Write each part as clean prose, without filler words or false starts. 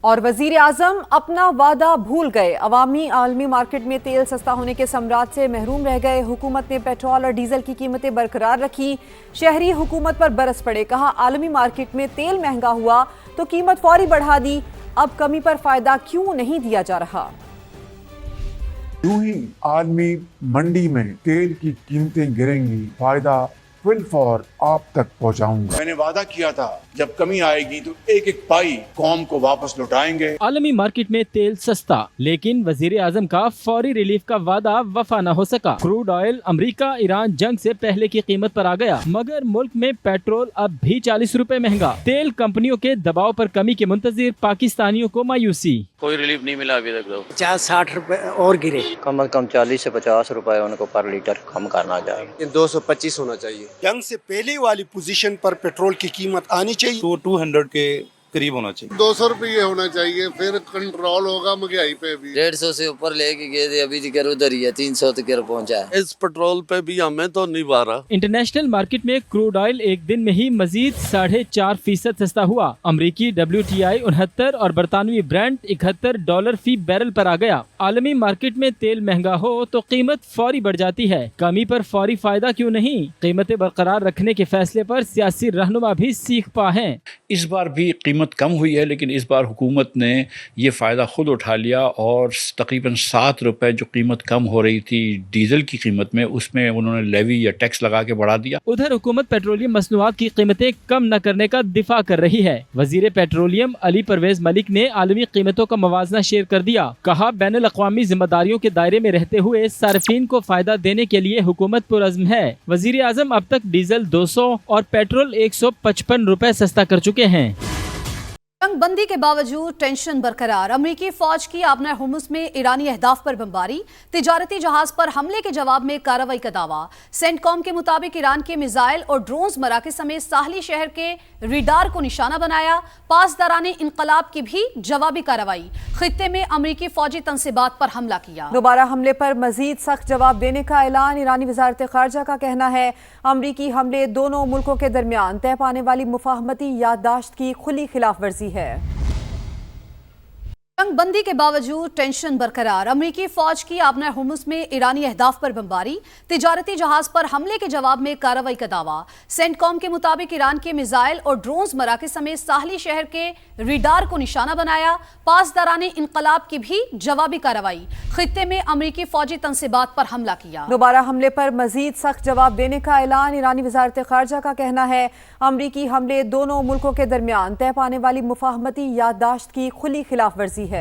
اور وزیر اعظم اپنا وعدہ بھول گئے، عوامی عالمی مارکیٹ میں تیل سستا ہونے کے ثمرات سے محروم رہ گئے۔ حکومت نے پیٹرول اور ڈیزل کی قیمتیں برقرار رکھی، شہری حکومت پر برس پڑے، کہا عالمی مارکیٹ میں تیل مہنگا ہوا تو قیمت فوری بڑھا دی، اب کمی پر فائدہ کیوں نہیں دیا جا رہا؟ یوں ہی عالمی منڈی میں تیل کی قیمتیں گریں گی، فائدہ فل فور آپ تک پہنچاؤں گا۔ میں نے وعدہ کیا تھا جب کمی آئے گی تو ایک ایک پائی قوم کو واپس لوٹائیں گے۔ عالمی مارکیٹ میں تیل سستا، لیکن وزیر اعظم کا فوری ریلیف کا وعدہ وفا نہ ہو سکا۔ کروڈ آئل امریکہ ایران جنگ سے پہلے کی قیمت پر آ گیا، مگر ملک میں پیٹرول اب بھی 40 روپے مہنگا۔ تیل کمپنیوں کے دباؤ پر کمی کے منتظر پاکستانیوں کو مایوسی۔ کوئی ریلیف نہیں ملا ابھی تک۔ 50-60 روپے اور گرے، کم از کم 40 سے 50 روپے ان کو پر لیٹر کم کرنا چاہیے۔ 225 ہونا چاہیے۔ جنگ سے پہلے والی پوزیشن پر پیٹرول کی قیمت آنی چاہیے۔ 200 کے قریب ہونا چاہیے۔ 200 روپے ہونا چاہیے، پھر کنٹرول ہوگا مہنگائی پہ بھی۔ 150 سے اوپر لے کے گئے تھے، ابھی تک ادھر ہی ہے، 300 تک پہنچا ہے۔ اس پیٹرول پہ بھی ہمیں تو نہیں بارہ۔ انٹرنیشنل مارکیٹ میں کروڈ آئل ایک دن میں ہی مزید 4.5% سستا ہوا۔ امریکی WTI 69 اور برطانوی برینٹ $71 فی بیرل پر آ گیا۔ عالمی مارکیٹ میں تیل مہنگا ہو تو قیمت فوری بڑھ جاتی ہے، کمی پر فوری فائدہ کیوں نہیں؟ قیمتیں برقرار رکھنے کے فیصلے پر سیاسی رہنما بھی سیکھ پا ہیں۔ اس بار بھی قیمت کم ہوئی ہے، لیکن اس بار حکومت نے یہ فائدہ خود اٹھا لیا اور تقریباً 7 روپے جو قیمت کم ہو رہی تھی ڈیزل کی قیمت میں، اس میں انہوں نے لیوی یا ٹیکس لگا کے بڑھا دیا۔ ادھر حکومت پیٹرولیم مصنوعات کی قیمتیں کم نہ کرنے کا دفاع کر رہی ہے۔ وزیر پیٹرولیم علی پرویز ملک نے عالمی قیمتوں کا موازنہ شیئر کر دیا، کہا بین الاقوامی ذمہ داریوں کے دائرے میں رہتے ہوئے صارفین کو فائدہ دینے کے لیے حکومت پرعزم ہے۔ وزیر اعظم اب تک ڈیزل 200 اور پیٹرول 155 روپے سستا کر چکے ہیں۔ جنگ بندی کے باوجود ٹینشن برقرار، امریکی فوج کی آبنہ ہرمز میں ایرانی اہداف پر بمباری، تجارتی جہاز پر حملے کے جواب میں کارروائی کا دعویٰ۔ سینٹ کام کے مطابق ایران کے میزائل اور ڈرونز مراکز سمیت ساحلی شہر کے ریڈار کو نشانہ بنایا، پاسداران انقلاب کی بھی جوابی کارروائی، خطے میں امریکی فوجی تنصیبات پر حملہ کیا۔ دوبارہ حملے پر مزید سخت جواب دینے کا اعلان، ایرانی وزارت خارجہ کا کہنا ہے امریکی حملے دونوں ملکوں کے درمیان طے پانے والی مفاہمتی یادداشت کی کھلی خلاف ورزی ہے۔ جنگ بندی کے باوجود ٹینشن برقرار، امریکی فوج کی آبنہ ہرمز میں ایرانی اہداف پر بمباری، تجارتی جہاز پر حملے کے جواب میں کارروائی کا دعویٰ۔ سینٹ کام کے مطابق ایران کے میزائل اور ڈرونز مراکز سمیت ساحلی شہر کے ریڈار کو نشانہ بنایا، پاسداران انقلاب کی بھی جوابی کارروائی، خطے میں امریکی فوجی تنصیبات پر حملہ کیا۔ دوبارہ حملے پر مزید سخت جواب دینے کا اعلان، ایرانی وزارت خارجہ کا کہنا ہے امریکی حملے دونوں ملکوں کے درمیان طے پانے والی مفاہمتی یادداشت کی کھلی خلاف ورزی ہے۔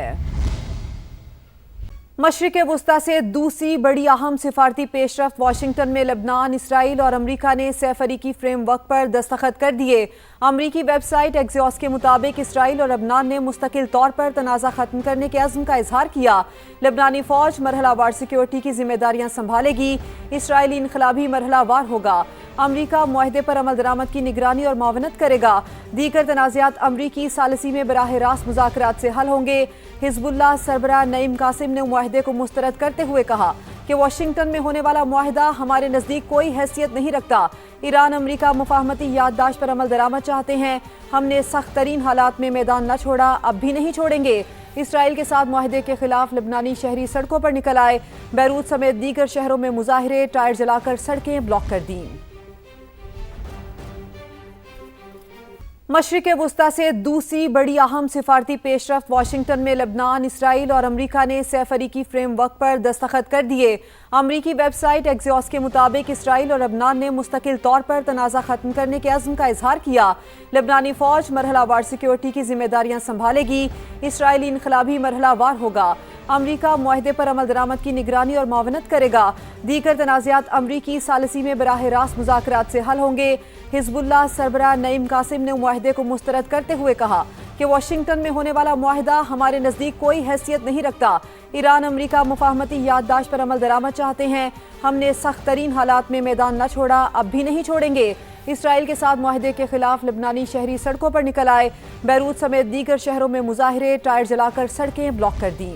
مشرق وسطی سے دوسری بڑی اہم سفارتی پیش رفت، واشنگٹن میں لبنان، اسرائیل اور امریکہ نے 6 فریقی فریم ورک پر دستخط کر دیے۔ امریکی ویب سائٹ ایکزیوس کے مطابق اسرائیل اور لبنان نے مستقل طور پر تنازع ختم کرنے کے عزم کا اظہار کیا۔ لبنانی فوج مرحلہ وار سیکیورٹی کی ذمہ داریاں سنبھالے گی، اسرائیلی انقلابی مرحلہ وار ہوگا۔ امریکہ معاہدے پر عمل درآمد کی نگرانی اور معاونت کرے گا۔ دیگر تنازعات امریکی ثالثی میں براہ راست مذاکرات سے حل ہوں گے۔ حزب اللہ سربراہ نعیم قاسم نے معاہدے کو مسترد کرتے ہوئے کہا کہ واشنگٹن میں ہونے والا معاہدہ ہمارے نزدیک کوئی حیثیت نہیں رکھتا۔ ایران امریکہ مفاہمتی یادداشت پر عمل درآمد چاہتے ہیں، ہم نے سخت ترین حالات میں میدان نہ چھوڑا، اب بھی نہیں چھوڑیں گے۔ اسرائیل کے ساتھ معاہدے کے خلاف لبنانی شہری سڑکوں پر نکل آئے، بیروت سمیت دیگر شہروں میں مظاہرے، ٹائر جلا کر سڑکیں بلاک کر دیں۔ مشرق وسطی سے دوسری بڑی اہم سفارتی پیش رفت، واشنگٹن میں لبنان، اسرائیل اور امریکہ نے 6 فریقی فریم ورک پر دستخط کر دیے۔ امریکی ویب سائٹ ایکزیوس کے مطابق اسرائیل اور لبنان نے مستقل طور پر تنازع ختم کرنے کے عزم کا اظہار کیا۔ لبنانی فوج مرحلہ وار سیکیورٹی کی ذمہ داریاں سنبھالے گی، اسرائیلی انقلابی مرحلہ وار ہوگا۔ امریکہ معاہدے پر عمل درآمد کی نگرانی اور معاونت کرے گا۔ دیگر تنازعات امریکی ثالثی میں براہ راست مذاکرات سے حل ہوں گے۔ حزب اللہ سربراہ نعیم قاسم نے معاہدے کو مسترد کرتے ہوئے کہا کہ واشنگٹن میں ہونے والا معاہدہ ہمارے نزدیک کوئی حیثیت نہیں رکھتا۔ ایران امریکہ مفاہمتی یادداشت پر عمل درآمد چاہتے ہیں، ہم نے سخت ترین حالات میں میدان نہ چھوڑا، اب بھی نہیں چھوڑیں گے۔ اسرائیل کے ساتھ معاہدے کے خلاف لبنانی شہری سڑکوں پر نکل آئے، بیروت سمیت دیگر شہروں میں مظاہرے، ٹائر جلا کر سڑکیں بلاک کر دیں۔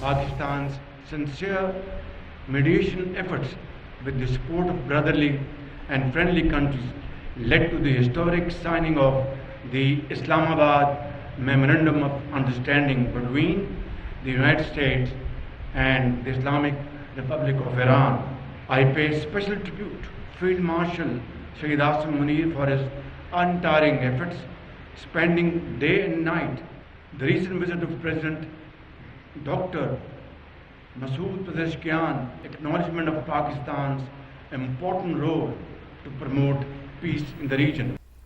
Pakistan's sincere mediation efforts with the support of brotherly and friendly countries led to the historic signing of the Islamabad Memorandum of Understanding between the United States and the Islamic Republic of Iran. I pay special tribute to Field Marshal Sayyid Asim Munir for his untiring efforts, spending day and night. The recent visit of President Dr. Masood Pezeshkian, acknowledgement of Pakistan's important role to promote peace in the region.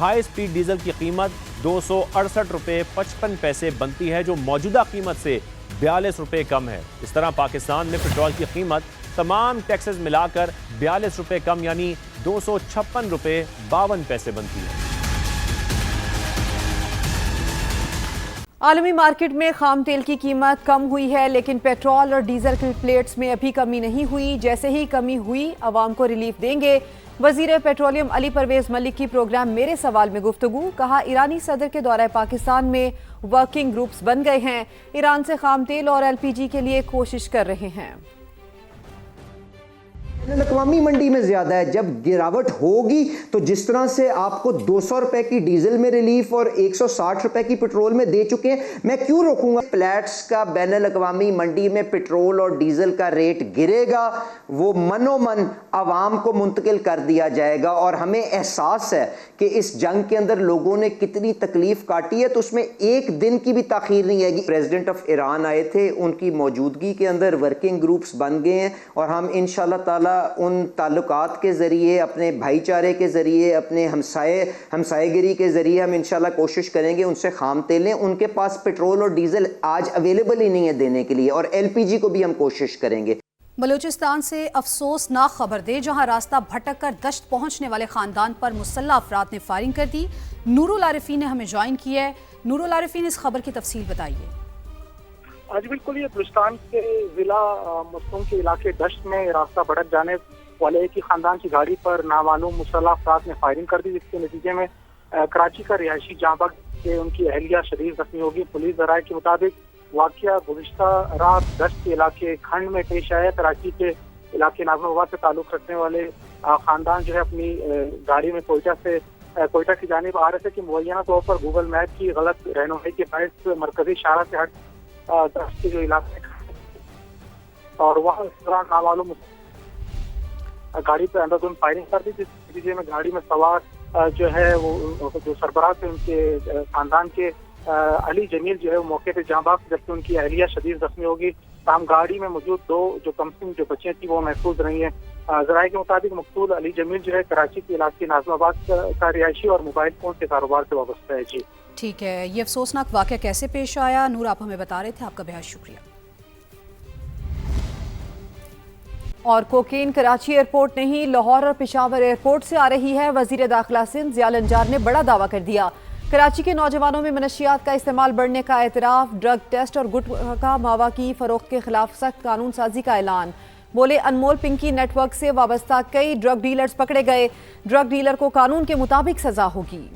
High speed diesel کی قیمت 268 روپے 55 پیسے بنتی ہے، جو موجودہ قیمت سے 42 روپے کم ہے۔ اس طرح پاکستان میں پیٹرول کی قیمت تمام ٹیکسز ملا کر 42 روپے کم یعنی 256 روپے 52 پیسے بنتی ہے۔ عالمی مارکیٹ میں خام تیل کی قیمت کم ہوئی ہے، لیکن پیٹرول اور ڈیزل کی پلیٹس میں ابھی کمی نہیں ہوئی۔ جیسے ہی کمی ہوئی عوام کو ریلیف دیں گے۔ وزیر پیٹرولیم علی پرویز ملک کی پروگرام میرے سوال میں گفتگو، کہا ایرانی صدر کے دورہ پاکستان میں ورکنگ گروپس بن گئے ہیں، ایران سے خام تیل اور LPG کے لیے کوشش کر رہے ہیں۔ بین الاقوامی منڈی میں زیادہ ہے، جب گراوٹ ہوگی تو جس طرح سے آپ کو 200 روپے کی ڈیزل میں ریلیف اور 160 روپے کی پیٹرول میں دے چکے ہیں، میں کیوں روکوں گا؟ پلیٹس کا بین الاقوامی منڈی میں پیٹرول اور ڈیزل کا ریٹ گرے گا، وہ من و من عوام کو منتقل کر دیا جائے گا، اور ہمیں احساس ہے کہ اس جنگ کے اندر لوگوں نے کتنی تکلیف کاٹی ہے، تو اس میں ایک دن کی بھی تاخیر نہیں آئے گی۔ پریزیڈنٹ آف ایران آئے تھے، ان کی موجودگی کے اندر ورکنگ گروپس بن گئے ہیں، اور ہم انشاءاللہ تعالی ان تعلقات کے ذریعے، اپنے بھائی چارے کے ذریعے، اپنے ہمسائے گری کے ذریعے ہم انشاءاللہ کوشش کریں گے ان سے خام تیل لیں۔ ان کے پاس پیٹرول اور ڈیزل آج اویلیبل ہی نہیں ہے دینے کے لیے، اور LPG کو بھی ہم کوشش کریں گے۔ بلوچستان سے افسوسناک خبر دے، جہاں راستہ بھٹک کر دشت پہنچنے والے خاندان پر مسلح افراد نے فائرنگ کر دی۔ نور العارفین نے ہمیں جوائن کیا ہے۔ نور العارفین، اس خبر کی تفصیل بتائیے۔ آج بالکل یہ بلوچستان کے ضلع مستونگ کے علاقے دشت میں راستہ بھٹک جانے والے ایک ہی خاندان کی گاڑی پر نامعلوم مسلح افراد نے فائرنگ کر دی، جس کے نتیجے میں کراچی کا رہائشی جاں بحق کے ان کی اہلیہ شدید زخمی ہوگی۔ پولیس ذرائع کے مطابق واقعہ گزشتہ رات دشت کے علاقے کھنڈ میں پیش آیا۔ کراچی کے علاقے ناظم آباد سے تعلق رکھنے والے خاندان جو ہے اپنی گاڑی میں کوئٹہ کی جانب آ رہے تھے کہ مبینہ طور پر گوگل میپ کی غلط رہنمائی کے باعث مرکزی شاہراہ سے ہٹ دشت کے جو علاقے اور وہاں اس طرح نامعلوم گاڑی پہ اندھدھند فائرنگ کر دی، جس نتیجے میں گاڑی میں سوار جو ہے وہ جو سربراہ تھے ان کے خاندان کے علی جمیل جو ہے وہ موقع پہ جاں بحق، جبکہ ان کی اہلیہ شدید زخمی ہوگی۔ تاہم گاڑی میں موجود دو جو کمسن جو بچیاں تھیں وہ محفوظ رہی ہیں۔ ذرائع کے مطابق مقتول علی جمیل جو ہے کراچی کے علاقے ناظم آباد کا رہائشی اور موبائل فون کے کاروبار سے وابستہ ہے۔ جی ٹھیک ہے، یہ افسوسناک واقعہ کیسے پیش آیا؟ نور، آپ ہمیں بتا رہے تھے، آپ کا بہت شکریہ۔ اور کوکین کراچی ایئرپورٹ نہیں، لاہور اور پشاور ایئرپورٹ سے آ رہی ہے۔ وزیر داخلہ سندھ ضیاء النجار نے بڑا دعویٰ کر دیا۔ کراچی کے نوجوانوں میں منشیات کا استعمال بڑھنے کا اعتراف، ڈرگ ٹیسٹ اور گٹکا ماوا کی فروخت کے خلاف سخت قانون سازی کا اعلان۔ بولے انمول پنکی نیٹ ورک سے وابستہ کئی ڈرگ ڈیلرز پکڑے گئے، ڈرگ ڈیلر کو قانون کے مطابق سزا ہوگی۔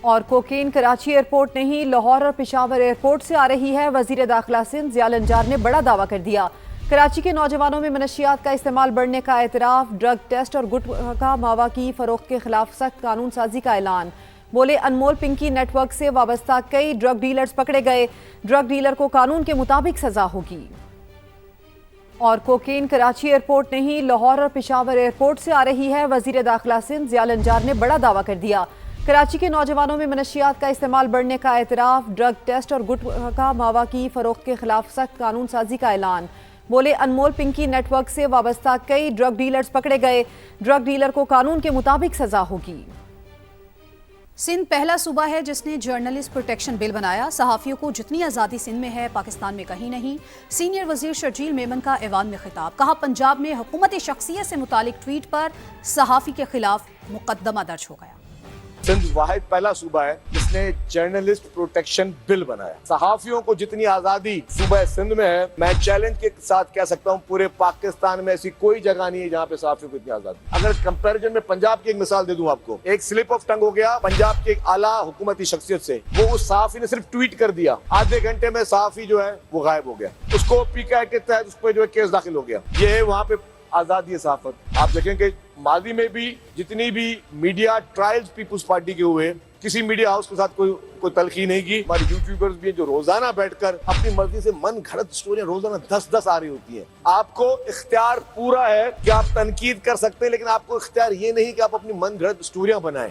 اور کوکین کراچی ایئرپورٹ نہیں، لاہور اور پشاور ایئرپورٹ سے آ رہی ہے۔ وزیر داخلہ سندھ ضیاء النجار نے بڑا دعویٰ کر دیا۔ کراچی کے نوجوانوں میں منشیات کا استعمال بڑھنے کا اعتراف، ڈرگ ٹیسٹ اور گٹکا ماوا کی فروخت کے خلاف سخت قانون سازی کا اعلان۔ بولے انمول پنکی نیٹ ورک سے وابستہ کئی ڈرگ ڈیلرز پکڑے گئے، ڈرگ ڈیلر کو قانون کے مطابق سزا ہوگی۔ اور کوکین کراچی ایئرپورٹ نہیں، لاہور اور پشاور ایئرپورٹ سے آ رہی ہے۔ وزیر داخلہ سندھ ضیاء النجار نے بڑا دعویٰ کر دیا۔ کراچی کے نوجوانوں میں منشیات کا استعمال بڑھنے کا اعتراف، ڈرگ ٹیسٹ اور گٹکا ماوا کی فروخت کے خلاف سخت قانون سازی کا اعلان۔ بولے انمول پنکی نیٹ ورک سے وابستہ کئی ڈرگ ڈیلرز پکڑے گئے، ڈرگ ڈیلر کو قانون کے مطابق سزا ہوگی۔ سندھ پہلا صوبہ ہے جس نے جرنلسٹ پروٹیکشن بل بنایا۔ صحافیوں کو جتنی آزادی سندھ میں ہے پاکستان میں کہیں نہیں۔ سینئر وزیر شرجیل میمن کا ایوان میں خطاب، کہا پنجاب میں حکومتی شخصیت سے متعلق ٹویٹ پر صحافی کے خلاف مقدمہ درج ہو گیا۔ سندھ واحد پہلا صوبہ ہے جس نے جرنلسٹ پروٹیکشن بل بنایا۔ صحافیوں کو جتنی آزادی صوبہ سندھ میں ہے، میں چیلنج کے ساتھ کہہ سکتا ہوں پورے پاکستان میں ایسی کوئی جگہ نہیں ہے جہاں پہ صحافیوں کو اتنی آزادی۔ اگر کمپیریزن میں پنجاب کی ایک مثال دے دوں آپ کو، ایک سلپ آف ٹنگ ہو گیا پنجاب کے ایک اعلیٰ حکومتی شخصیت سے، وہ اس صحافی نے صرف ٹویٹ کر دیا، آدھے گھنٹے میں صحافی جو ہے وہ غائب ہو گیا، اس کو PK ایکٹ کے تحت اس پہ جو ہے کیس داخل ہو گیا۔ یہ ہے وہاں پہ آزادی صحافت۔ آپ دیکھیں کہ ماضی میں بھی جتنی بھی میڈیا ٹرائلز پیپلز پارٹی کے ہوئے، کسی میڈیا ہاؤس کے ساتھ کوئی تلخی نہیں کی۔ ہمارے یوٹیوبرز بھی ہیں جو روزانہ بیٹھ کر اپنی مرضی سے من گھڑت سٹوریاں روزانہ 10 آ رہی ہوتی ہیں۔ آپ کو اختیار پورا ہے کہ آپ تنقید کر سکتے ہیں، لیکن آپ کو اختیار یہ نہیں کہ آپ اپنی من گھڑت سٹوریاں بنائیں۔